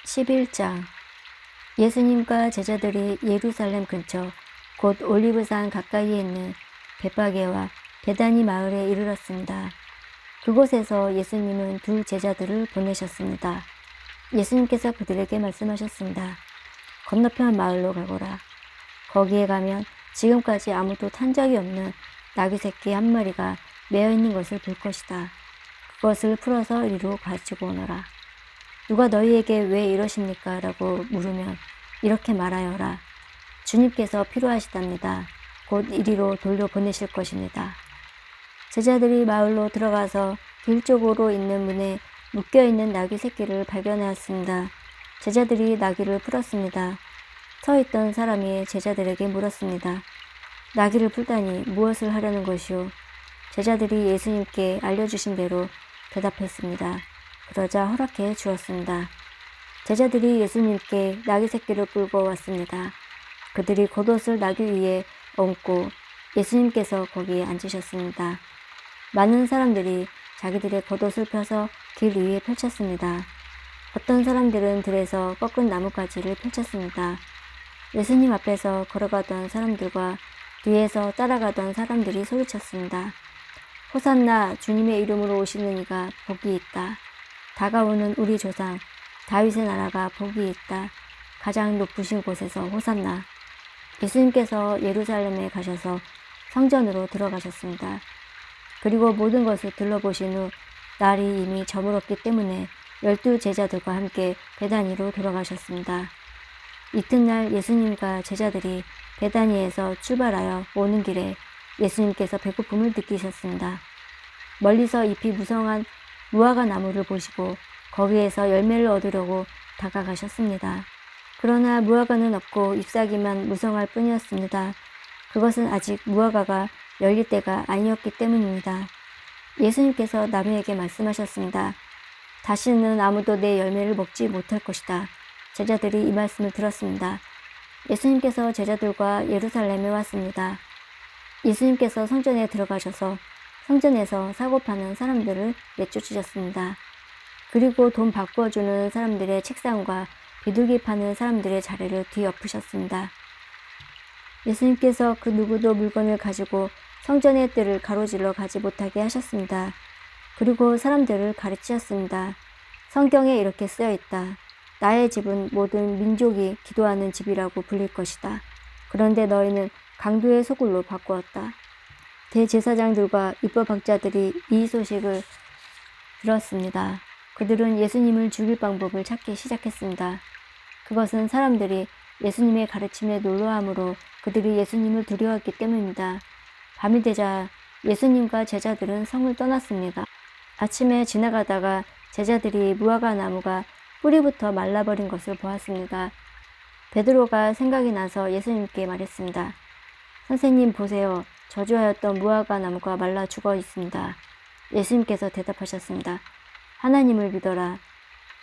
11장. 예수님과 제자들이 예루살렘 근처 곧 올리브산 가까이에 있는 벳바게와 베다니 마을에 이르렀습니다. 그곳에서 예수님은 두 제자들을 보내셨습니다. 예수님께서 그들에게 말씀하셨습니다. 건너편 마을로 가거라. 거기에 가면 지금까지 아무도 탄 적이 없는 나귀 새끼 한 마리가 매어 있는 것을 볼 것이다. 그것을 풀어서 이리로 가지고 오너라. 누가 너희에게 왜 이러십니까? 라고 물으면 이렇게 말하여라. 주님께서 필요하시답니다. 곧 이리로 돌려보내실 것입니다. 제자들이 마을로 들어가서 길 쪽으로 있는 문에 묶여있는 나귀 새끼를 발견하였습니다. 제자들이 나귀를 풀었습니다. 서 있던 사람이 제자들에게 물었습니다. 나귀를 풀다니 무엇을 하려는 것이오? 제자들이 예수님께 알려주신 대로 대답했습니다. 그러자 허락해 주었습니다. 제자들이 예수님께 나귀 새끼를 끌고 왔습니다. 그들이 겉옷을 나귀 위에 얹고 예수님께서 거기에 앉으셨습니다. 많은 사람들이 자기들의 겉옷을 펴서 길 위에 펼쳤습니다. 어떤 사람들은 들에서 꺾은 나뭇가지를 펼쳤습니다. 예수님 앞에서 걸어가던 사람들과 뒤에서 따라가던 사람들이 소리쳤습니다. 호산나, 주님의 이름으로 오시는 이가 복이 있다. 다가오는 우리 조상 다윗의 나라가 복이 있다. 가장 높으신 곳에서 호산나. 예수님께서 예루살렘에 가셔서 성전으로 들어가셨습니다. 그리고 모든 것을 둘러보신 후 날이 이미 저물었기 때문에 12 제자들과 함께 베다니로 돌아가셨습니다. 이튿날 예수님과 제자들이 베다니에서 출발하여 오는 길에 예수님께서 배고픔을 느끼셨습니다. 멀리서 잎이 무성한 무화과 나무를 보시고 거기에서 열매를 얻으려고 다가가셨습니다. 그러나 무화과는 없고 잎사귀만 무성할 뿐이었습니다. 그것은 아직 무화과가 열릴 때가 아니었기 때문입니다. 예수님께서 나무에게 말씀하셨습니다. 다시는 아무도 내 열매를 먹지 못할 것이다. 제자들이 이 말씀을 들었습니다. 예수님께서 제자들과 예루살렘에 왔습니다. 예수님께서 성전에 들어가셔서 성전에서 사고 파는 사람들을 내쫓으셨습니다. 그리고 돈 바꿔주는 사람들의 책상과 비둘기 파는 사람들의 자리를 뒤엎으셨습니다. 예수님께서 그 누구도 물건을 가지고 성전의 뜰을 가로질러 가지 못하게 하셨습니다. 그리고 사람들을 가르치셨습니다. 성경에 이렇게 쓰여 있다. 나의 집은 모든 민족이 기도하는 집이라고 불릴 것이다. 그런데 너희는 강도의 소굴로 바꾸었다. 대제사장들과 율법학자들이 이 소식을 들었습니다. 그들은 예수님을 죽일 방법을 찾기 시작했습니다. 그것은 사람들이 예수님의 가르침에 놀라함으로 그들이 예수님을 두려워했기 때문입니다. 밤이 되자 예수님과 제자들은 성을 떠났습니다. 아침에 지나가다가 제자들이 무화과 나무가 뿌리부터 말라버린 것을 보았습니다. 베드로가 생각이 나서 예수님께 말했습니다. 선생님 보세요. 저주하였던 무화과 나무가 말라 죽어 있습니다. 예수님께서 대답하셨습니다. 하나님을 믿어라.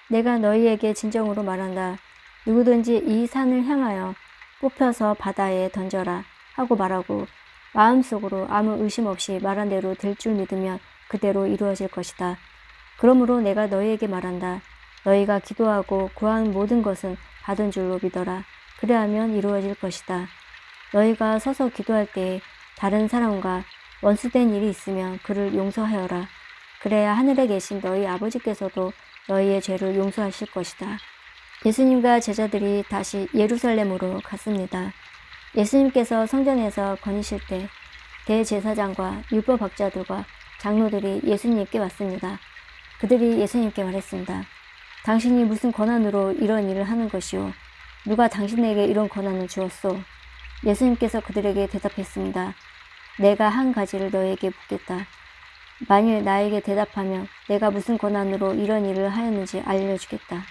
내가 너희에게 진정으로 말한다. 누구든지 이 산을 향하여 뽑혀서 바다에 던져라 하고 말하고 마음속으로 아무 의심 없이 말한 대로 될 줄 믿으면 그대로 이루어질 것이다. 그러므로 내가 너희에게 말한다. 너희가 기도하고 구하는 모든 것은 받은 줄로 믿어라. 그래야면 이루어질 것이다. 너희가 서서 기도할 때에 다른 사람과 원수된 일이 있으면 그를 용서하여라. 그래야 하늘에 계신 너희 아버지께서도 너희의 죄를 용서하실 것이다. 예수님과 제자들이 다시 예루살렘으로 갔습니다. 예수님께서 성전에서 거니실 때 대제사장과 율법학자들과 장로들이 예수님께 왔습니다. 그들이 예수님께 말했습니다. 당신이 무슨 권한으로 이런 일을 하는 것이오? 누가 당신에게 이런 권한을 주었소? 예수님께서 그들에게 대답했습니다. 내가 한 가지를 너에게 묻겠다. 만일 나에게 대답하면 내가 무슨 권한으로 이런 일을 하였는지 알려주겠다.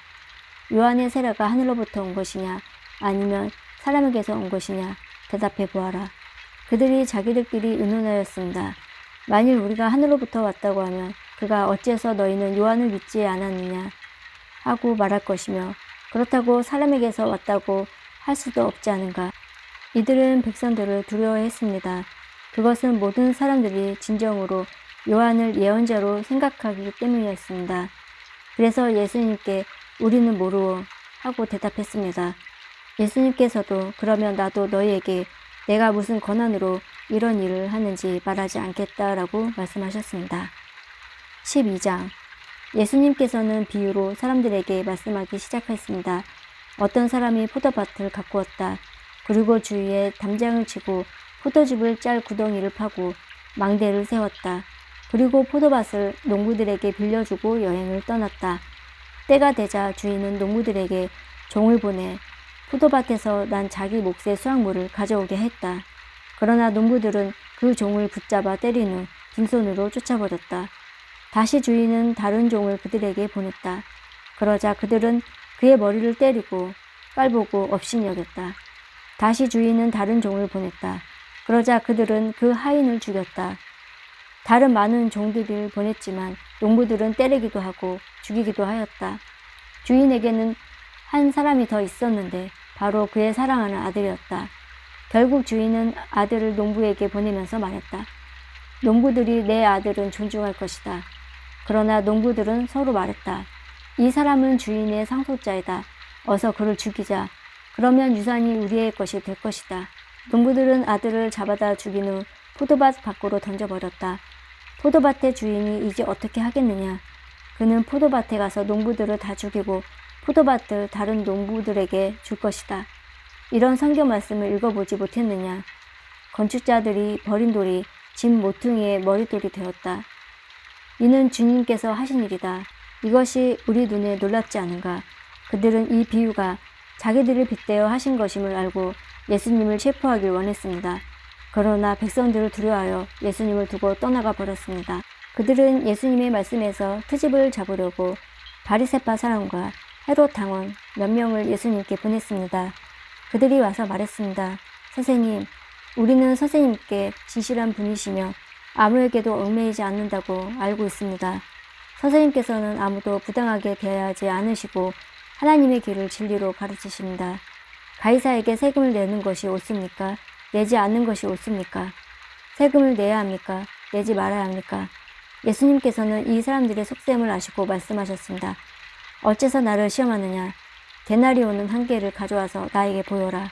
요한의 세례가 하늘로부터 온 것이냐 아니면 사람에게서 온 것이냐 대답해 보아라. 그들이 자기들끼리 의논하였습니다. 만일 우리가 하늘로부터 왔다고 하면 그가 어째서 너희는 요한을 믿지 않았느냐 하고 말할 것이며 그렇다고 사람에게서 왔다고 할 수도 없지 않은가. 이들은 백성들을 두려워했습니다. 그것은 모든 사람들이 진정으로 요한을 예언자로 생각하기 때문이었습니다. 그래서 예수님께 우리는 모르오 하고 대답했습니다. 예수님께서도 그러면 나도 너희에게 내가 무슨 권한으로 이런 일을 하는지 말하지 않겠다라고 말씀하셨습니다. 12장 예수님께서는 비유로 사람들에게 말씀하기 시작했습니다. 어떤 사람이 포도밭을 가꾸었다. 그리고 주위에 담장을 치고 포도즙을 짤 구덩이를 파고 망대를 세웠다. 그리고 포도밭을 농부들에게 빌려주고 여행을 떠났다. 때가 되자 주인은 농부들에게 종을 보내 포도밭에서 난 자기 몫의 수확물을 가져오게 했다. 그러나 농부들은 그 종을 붙잡아 때린 후 빈손으로 쫓아버렸다. 다시 주인은 다른 종을 그들에게 보냈다. 그러자 그들은 그의 머리를 때리고 깔보고 업신여겼다. 다시 주인은 다른 종을 보냈다. 그러자 그들은 그 하인을 죽였다. 다른 많은 종들을 보냈지만 농부들은 때리기도 하고 죽이기도 하였다. 주인에게는 한 사람이 더 있었는데 바로 그의 사랑하는 아들이었다. 결국 주인은 아들을 농부에게 보내면서 말했다. 농부들이 내 아들은 존중할 것이다. 그러나 농부들은 서로 말했다. 이 사람은 주인의 상속자이다. 어서 그를 죽이자. 그러면 유산이 우리의 것이 될 것이다. 농부들은 아들을 잡아다 죽인 후 포도밭 밖으로 던져버렸다. 포도밭의 주인이 이제 어떻게 하겠느냐. 그는 포도밭에 가서 농부들을 다 죽이고 포도밭을 다른 농부들에게 줄 것이다. 이런 성경 말씀을 읽어보지 못했느냐. 건축자들이 버린 돌이 집 모퉁이의 머릿돌이 되었다. 이는 주님께서 하신 일이다. 이것이 우리 눈에 놀랍지 않은가. 그들은 이 비유가 자기들을 빗대어 하신 것임을 알고 예수님을 체포하길 원했습니다. 그러나 백성들을 두려워하여 예수님을 두고 떠나가 버렸습니다. 그들은 예수님의 말씀에서 트집을 잡으려고 바리새파 사람과 헤롯 당원 몇 명을 예수님께 보냈습니다. 그들이 와서 말했습니다. 선생님, 우리는 선생님께 진실한 분이시며 아무에게도 얽매이지 않는다고 알고 있습니다. 선생님께서는 아무도 부당하게 대하지 않으시고 하나님의 길을 진리로 가르치십니다. 가이사에게 세금을 내는 것이 옳습니까? 내지 않는 것이 옳습니까? 세금을 내야 합니까? 내지 말아야 합니까? 예수님께서는 이 사람들의 속셈을 아시고 말씀하셨습니다. 어째서 나를 시험하느냐? 데나리오는 한 개를 가져와서 나에게 보여라.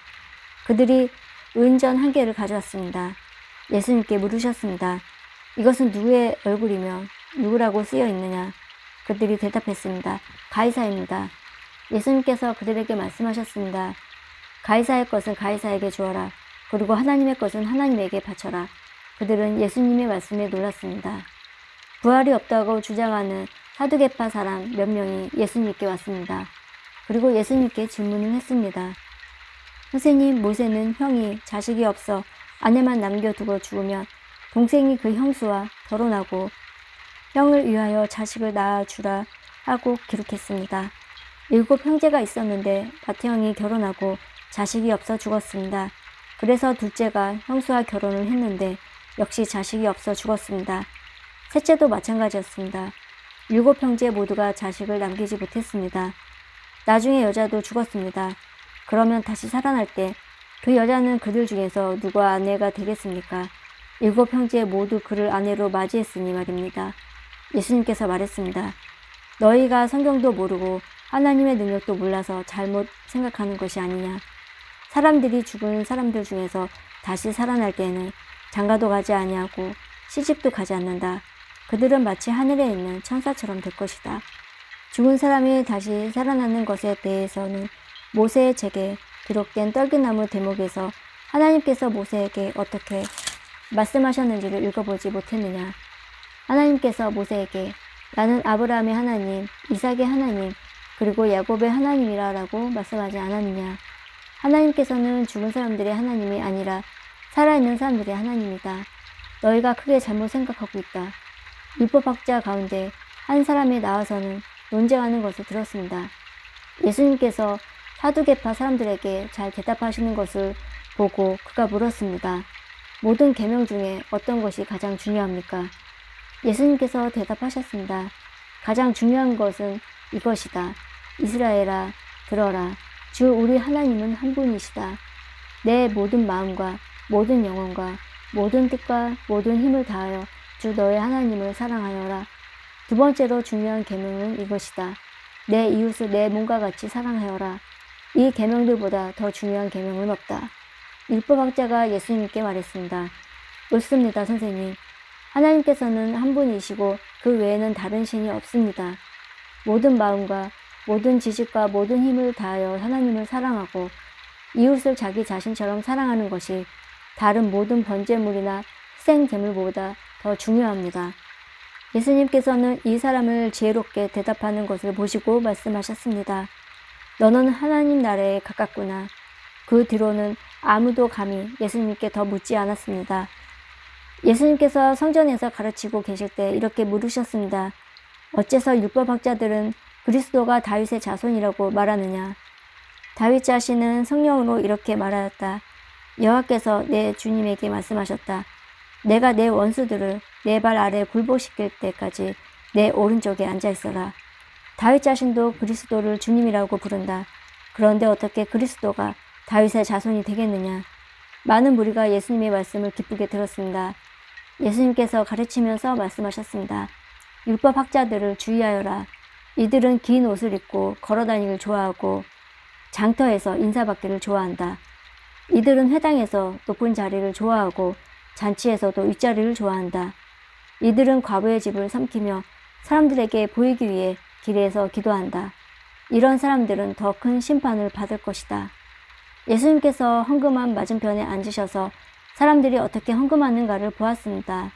그들이 은전 한 개를 가져왔습니다. 예수님께 물으셨습니다. 이것은 누구의 얼굴이며 누구라고 쓰여 있느냐? 그들이 대답했습니다. 가이사입니다. 예수님께서 그들에게 말씀하셨습니다. 가이사의 것은 가이사에게 주어라. 그리고 하나님의 것은 하나님에게 바쳐라. 그들은 예수님의 말씀에 놀랐습니다. 부활이 없다고 주장하는 사두개파 사람 몇 명이 예수님께 왔습니다. 그리고 예수님께 질문을 했습니다. 선생님, 모세는 형이 자식이 없어 아내만 남겨두고 죽으면 동생이 그 형수와 결혼하고 형을 위하여 자식을 낳아주라 하고 기록했습니다. 7 형제가 있었는데 맏형이 결혼하고 자식이 없어 죽었습니다. 그래서 둘째가 형수와 결혼을 했는데 역시 자식이 없어 죽었습니다. 셋째도 마찬가지였습니다. 7 형제 모두가 자식을 남기지 못했습니다. 나중에 여자도 죽었습니다. 그러면 다시 살아날 때 그 여자는 그들 중에서 누가 아내가 되겠습니까? 7 형제 모두 그를 아내로 맞이했으니 말입니다. 예수님께서 말했습니다. 너희가 성경도 모르고 하나님의 능력도 몰라서 잘못 생각하는 것이 아니냐. 사람들이 죽은 사람들 중에서 다시 살아날 때에는 장가도 가지 아니하고 시집도 가지 않는다. 그들은 마치 하늘에 있는 천사처럼 될 것이다. 죽은 사람이 다시 살아나는 것에 대해서는 모세의 책에 기록된 떨기나무 대목에서 하나님께서 모세에게 어떻게 말씀하셨는지를 읽어보지 못했느냐. 하나님께서 모세에게 나는 아브라함의 하나님, 이삭의 하나님, 그리고 야곱의 하나님이라 라고 말씀하지 않았느냐. 하나님께서는 죽은 사람들의 하나님이 아니라 살아있는 사람들의 하나님이다. 너희가 크게 잘못 생각하고 있다. 율법학자 가운데 한 사람이 나와서는 논쟁하는 것을 들었습니다. 예수님께서 사두개파 사람들에게 잘 대답하시는 것을 보고 그가 물었습니다. 모든 계명 중에 어떤 것이 가장 중요합니까? 예수님께서 대답하셨습니다. 가장 중요한 것은 이것이다. 이스라엘아, 들어라. 주 우리 하나님은 한 분이시다. 내 모든 마음과 모든 영혼과 모든 뜻과 모든 힘을 다하여 주 너의 하나님을 사랑하여라. 두 번째로 중요한 계명은 이것이다. 내 이웃을 내 몸과 같이 사랑하여라. 이 계명들보다 더 중요한 계명은 없다. 율법학자가 예수님께 말했습니다. 옳습니다, 선생님. 하나님께서는 한 분이시고 그 외에는 다른 신이 없습니다. 모든 마음과 모든 지식과 모든 힘을 다하여 하나님을 사랑하고 이웃을 자기 자신처럼 사랑하는 것이 다른 모든 번제물이나 희생제물보다 더 중요합니다. 예수님께서는 이 사람을 지혜롭게 대답하는 것을 보시고 말씀하셨습니다. 너는 하나님 나라에 가깝구나. 그 뒤로는 아무도 감히 예수님께 더 묻지 않았습니다. 예수님께서 성전에서 가르치고 계실 때 이렇게 물으셨습니다. 어째서 율법학자들은 그리스도가 다윗의 자손이라고 말하느냐? 다윗 자신은 성령으로 이렇게 말하였다. 여호와께서 내 주님에게 말씀하셨다. 내가 내 원수들을 내 발 아래 굴복시킬 때까지 내 오른쪽에 앉아 있어라. 다윗 자신도 그리스도를 주님이라고 부른다. 그런데 어떻게 그리스도가 다윗의 자손이 되겠느냐? 많은 무리가 예수님의 말씀을 기쁘게 들었습니다. 예수님께서 가르치면서 말씀하셨습니다. 율법학자들을 주의하여라. 이들은 긴 옷을 입고 걸어다니기를 좋아하고 장터에서 인사받기를 좋아한다. 이들은 회당에서 높은 자리를 좋아하고 잔치에서도 윗자리를 좋아한다. 이들은 과부의 집을 삼키며 사람들에게 보이기 위해 길에서 기도한다. 이런 사람들은 더 큰 심판을 받을 것이다. 예수님께서 헌금함 맞은편에 앉으셔서 사람들이 어떻게 헌금하는가를 보았습니다.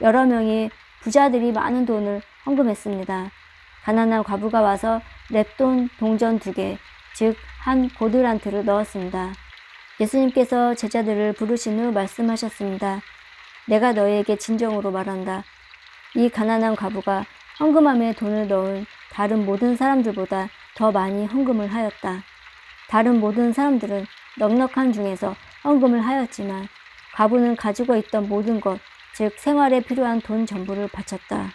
여러 명이 부자들이 많은 돈을 헌금했습니다. 가난한 과부가 와서 렙돈 동전 2개, 즉 한 고드란트를 넣었습니다. 예수님께서 제자들을 부르신 후 말씀하셨습니다. 내가 너희에게 진정으로 말한다. 이 가난한 과부가 헌금함에 돈을 넣은 다른 모든 사람들보다 더 많이 헌금을 하였다. 다른 모든 사람들은 넉넉한 중에서 헌금을 하였지만 과부는 가지고 있던 모든 것, 즉 생활에 필요한 돈 전부를 바쳤다.